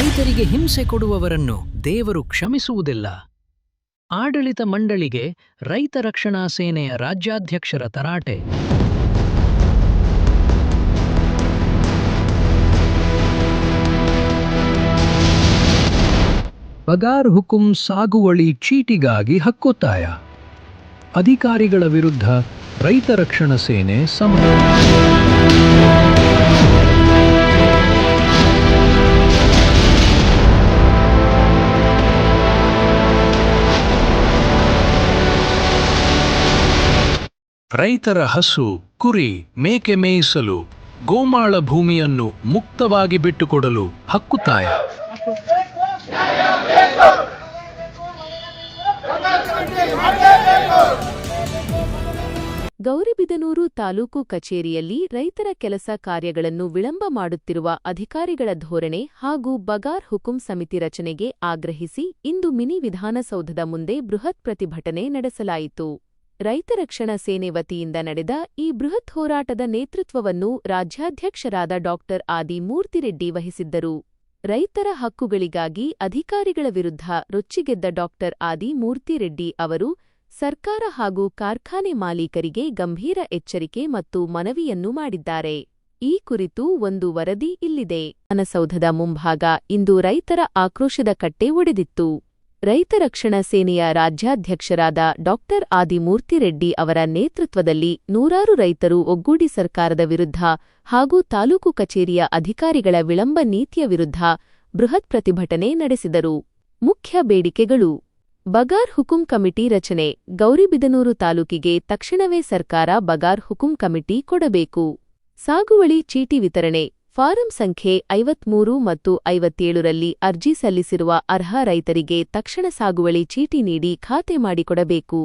ರೈತರಿಗೆ ಹಿಂಸೆ ಕೊಡುವವರನ್ನು ದೇವರು ಕ್ಷಮಿಸುವುದಿಲ್ಲ. ಆಡಳಿತ ಮಂಡಳಿಗೆ ರೈತ ರಕ್ಷಣಾ ಸೇನೆಯ ರಾಜ್ಯಾಧ್ಯಕ್ಷರ ತರಾಟೆ. ಬಗಾರ್ ಹುಕುಂ ಸಾಗುವಳಿ ಚೀಟಿಗಾಗಿ ಹಕ್ಕೊತ್ತಾಯ. ಅಧಿಕಾರಿಗಳ ವಿರುದ್ಧ ರೈತ ರಕ್ಷಣಾ ಸೇನೆ ಸಂಭ್ರಮ. ರೈತರ ಹಸು, ಕುರಿ, ಮೇಕೆ ಮೇಯಿಸಲು ಗೋಮಾಳ ಭೂಮಿಯನ್ನು ಮುಕ್ತವಾಗಿ ಬಿಟ್ಟುಕೊಡಲು ಹಕ್ಕುತ್ತಾಯ. ಗೌರಿಬಿದನೂರು ತಾಲೂಕು ಕಚೇರಿಯಲ್ಲಿ ರೈತರ ಕೆಲಸ ಕಾರ್ಯಗಳನ್ನು ವಿಳಂಬ ಮಾಡುತ್ತಿರುವ ಅಧಿಕಾರಿಗಳ ಧೋರಣೆ ಹಾಗೂ ಬಗಾರ್ ಹುಕುಂ ಸಮಿತಿ ರಚನೆಗೆ ಆಗ್ರಹಿಸಿ ಇಂದು ಮಿನಿ ವಿಧಾನಸೌಧದ ಮುಂದೆ ಬೃಹತ್ ಪ್ರತಿಭಟನೆ ನಡೆಸಲಾಯಿತು. ರೈತ ರಕ್ಷಣಾ ಸೇನೆ ವತಿಯಿಂದ ನಡೆದ ಈ ಬೃಹತ್ ಹೋರಾಟದ ನೇತೃತ್ವವನ್ನು ರಾಜ್ಯಾಧ್ಯಕ್ಷರಾದ ಡಾ. ಆದಿ ಮೂರ್ತಿರೆಡ್ಡಿ ವಹಿಸಿದ್ದರು. ರೈತರ ಹಕ್ಕುಗಳಿಗಾಗಿ ಅಧಿಕಾರಿಗಳ ವಿರುದ್ಧ ರೊಚ್ಚಿಗೆದ್ದ ಡಾ. ಆದಿ ಮೂರ್ತಿರೆಡ್ಡಿ ಅವರು ಸರ್ಕಾರ ಹಾಗೂ ಕಾರ್ಖಾನೆ ಮಾಲೀಕರಿಗೆ ಗಂಭೀರ ಎಚ್ಚರಿಕೆ ಮತ್ತು ಮನವಿಯನ್ನು ಮಾಡಿದ್ದಾರೆ. ಈ ಕುರಿತು ಒಂದು ವರದಿ ಇಲ್ಲಿದೆ. ವಿಧಾನಸೌಧದ ಮುಂಭಾಗ ಇಂದು ರೈತರ ಆಕ್ರೋಶದ ಕಟ್ಟೆ ಒಡೆದಿತ್ತು. ರೈತ ರಕ್ಷಣಾ ಸೇನೆಯ ರಾಜ್ಯಾಧ್ಯಕ್ಷರಾದ ಡಾ. ಆದಿ ಮೂರ್ತಿರೆಡ್ಡಿ ಅವರ ನೇತೃತ್ವದಲ್ಲಿ ನೂರಾರು ರೈತರು ಒಗ್ಗೂಡಿ ಸರ್ಕಾರದ ವಿರುದ್ಧ ಹಾಗೂ ತಾಲೂಕು ಕಚೇರಿಯ ಅಧಿಕಾರಿಗಳ ವಿಳಂಬ ನೀತಿಯ ವಿರುದ್ಧ ಬೃಹತ್ ಪ್ರತಿಭಟನೆ ನಡೆಸಿದರು. ಮುಖ್ಯ ಬೇಡಿಕೆಗಳು: ಬಗಾರ್ ಹುಕುಂ ಕಮಿಟಿ ರಚನೆ. ಗೌರಿಬಿದನೂರು ತಾಲೂಕಿಗೆ ತಕ್ಷಣವೇ ಸರ್ಕಾರ ಬಗಾರ್ ಹುಕುಂ ಕಮಿಟಿ ಕೊಡಬೇಕು. ಸಾಗುವಳಿ ಚೀಟಿ ವಿತರಣೆ. ಫಾರಂ ಸಂಖ್ಯೆ 53 ಮತ್ತು 57ರಲ್ಲಿ ಅರ್ಜಿ ಸಲ್ಲಿಸಿರುವ ಅರ್ಹ ರೈತರಿಗೆ ತಕ್ಷಣ ಸಾಗುವಳಿ ಚೀಟಿ ನೀಡಿ ಖಾತೆ ಮಾಡಿಕೊಡಬೇಕು.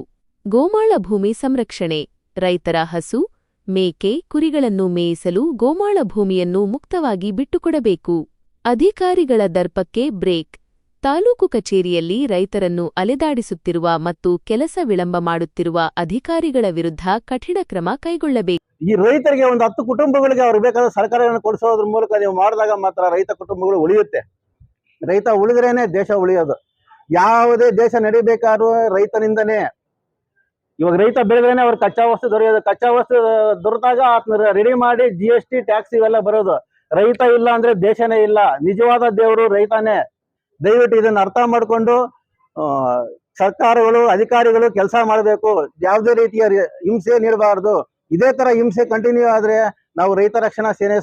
ಗೋಮಾಳ ಭೂಮಿ ಸಂರಕ್ಷಣೆ. ರೈತರ ಹಸು, ಮೇಕೆ, ಕುರಿಗಳನ್ನು ಮೇಯಿಸಲು ಗೋಮಾಳ ಭೂಮಿಯನ್ನು ಮುಕ್ತವಾಗಿ ಬಿಟ್ಟುಕೊಡಬೇಕು. ಅಧಿಕಾರಿಗಳ ದರ್ಪಕ್ಕೆ ಬ್ರೇಕ್. ತಾಲೂಕು ಕಚೇರಿಯಲ್ಲಿ ರೈತರನ್ನು ಅಲೆದಾಡಿಸುತ್ತಿರುವ ಮತ್ತು ಕೆಲಸ ವಿಳಂಬ ಮಾಡುತ್ತಿರುವ ಅಧಿಕಾರಿಗಳ ವಿರುದ್ಧ ಕಠಿಣ ಕ್ರಮ ಕೈಗೊಳ್ಳಬೇಕು. ಈ ರೈತರಿಗೆ ಒಂದು 10 ಕುಟುಂಬಗಳಿಗೆ ಅವ್ರು ಬೇಕಾದ ಸರ್ಕಾರವನ್ನು ಕೊಡಿಸೋದ್ರ ಮೂಲಕ ನೀವು ಮಾಡಿದಾಗ ಮಾತ್ರ ರೈತ ಕುಟುಂಬಗಳು ಉಳಿಯುತ್ತೆ. ರೈತ ಉಳಿದ್ರೇನೆ ದೇಶ ಉಳಿಯೋದು. ಯಾವುದೇ ದೇಶ ನಡಿಬೇಕಾದ್ರೂ ರೈತನಿಂದನೇ. ಇವಾಗ ರೈತ ಬೆಳೆದ್ರೇನೆ ಅವ್ರ ಕಚ್ಚಾ ವಸ್ತು ದೊರೆಯೋದು. ಕಚ್ಚಾ ವಸ್ತು ದೊರೆತಾಗ ಅದನ್ನ ರೆಡಿ ಮಾಡಿ GST ಟ್ಯಾಕ್ಸ್ ಇವೆಲ್ಲ ಬರೋದು. ರೈತ ಇಲ್ಲ ಅಂದ್ರೆ ದೇಶನೇ ಇಲ್ಲ. ನಿಜವಾದ ದೇವರು ರೈತನೇ. ದಯವಿಟ್ಟು ಇದನ್ನ ಅರ್ಥ ಮಾಡಿಕೊಂಡು ಸರ್ಕಾರಗಳು, ಅಧಿಕಾರಿಗಳು ಕೆಲಸ ಮಾಡಬೇಕು. ಯಾವುದೇ ರೀತಿಯ ಹಿಂಸೆ ನೀಡಬಾರದು. ಇದೇ ತರ ಹಿಂಸೆ ಕಂಟಿನ್ಯೂ ಆದ್ರೆ ನಾವು ರೈತ ರಕ್ಷಣಾ ಸೇನೆ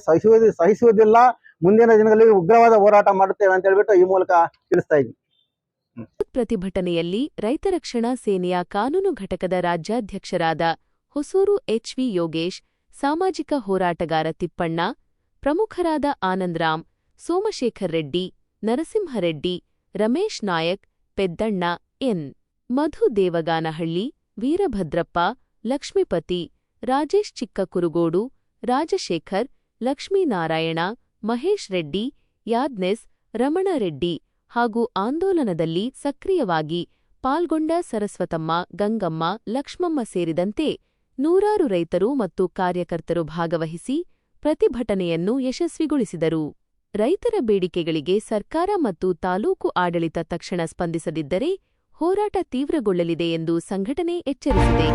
ಸಹಿಸುವುದಿಲ್ಲ. ಮುಂದಿನ ದಿನಗಳಲ್ಲಿ ಉಗ್ರವಾದ ಹೋರಾಟ ಮಾಡುತ್ತೇವೆ ಅಂತ ಹೇಳ್ಬಿಟ್ಟು ಈ ಮೂಲಕ ತಿಳಿಸ್ತಾ ಇದ್ದೀನಿ. ಪ್ರತಿಭಟನೆಯಲ್ಲಿ ರೈತ ರಕ್ಷಣಾ ಸೇನೆಯ ಕಾನೂನು ಘಟಕದ ರಾಜ್ಯಾಧ್ಯಕ್ಷರಾದ ಹೊಸೂರು HV ಯೋಗೇಶ್, ಸಾಮಾಜಿಕ ಹೋರಾಟಗಾರ ತಿಪ್ಪಣ್ಣ, ಪ್ರಮುಖರಾದ ಆನಂದರಾಮ್, ಸೋಮಶೇಖರ್ ರೆಡ್ಡಿ, ನರಸಿಂಹರೆಡ್ಡಿ, ರಮೇಶ್ ನಾಯಕ್, ಪೆದ್ದಣ್ಣ, ಎನ್. ಮಧು ದೇವಗಾನಹಳ್ಳಿ, ವೀರಭದ್ರಪ್ಪ, ಲಕ್ಷ್ಮೀಪತಿ, ರಾಜೇಶ್ ಚಿಕ್ಕಕುರುಗೋಡು, ರಾಜಶೇಖರ್, ಲಕ್ಷ್ಮೀನಾರಾಯಣ, ಮಹೇಶ್ ರೆಡ್ಡಿ, ಯಾದ್ನೆಸ್, ರಮಣ ರೆಡ್ಡಿ ಹಾಗೂ ಆಂದೋಲನದಲ್ಲಿ ಸಕ್ರಿಯವಾಗಿ ಪಾಲ್ಗೊಂಡ ಸರಸ್ವತಮ್ಮ, ಗಂಗಮ್ಮ, ಲಕ್ಷ್ಮಮ್ಮ ಸೇರಿದಂತೆ ನೂರಾರು ರೈತರು ಮತ್ತು ಕಾರ್ಯಕರ್ತರು ಭಾಗವಹಿಸಿ ಪ್ರತಿಭಟನೆಯನ್ನು ಯಶಸ್ವಿಗೊಳಿಸಿದರು. ರೈತರ ಬೇಡಿಕೆಗಳಿಗೆ ಸರ್ಕಾರ ಮತ್ತು ತಾಲೂಕು ಆಡಳಿತ ತಕ್ಷಣ ಸ್ಪಂದಿಸದಿದ್ದರೆ ಹೋರಾಟ ತೀವ್ರಗೊಳ್ಳಲಿದೆ ಎಂದು ಸಂಘಟನೆ ಎಚ್ಚರಿಸಿದೆ.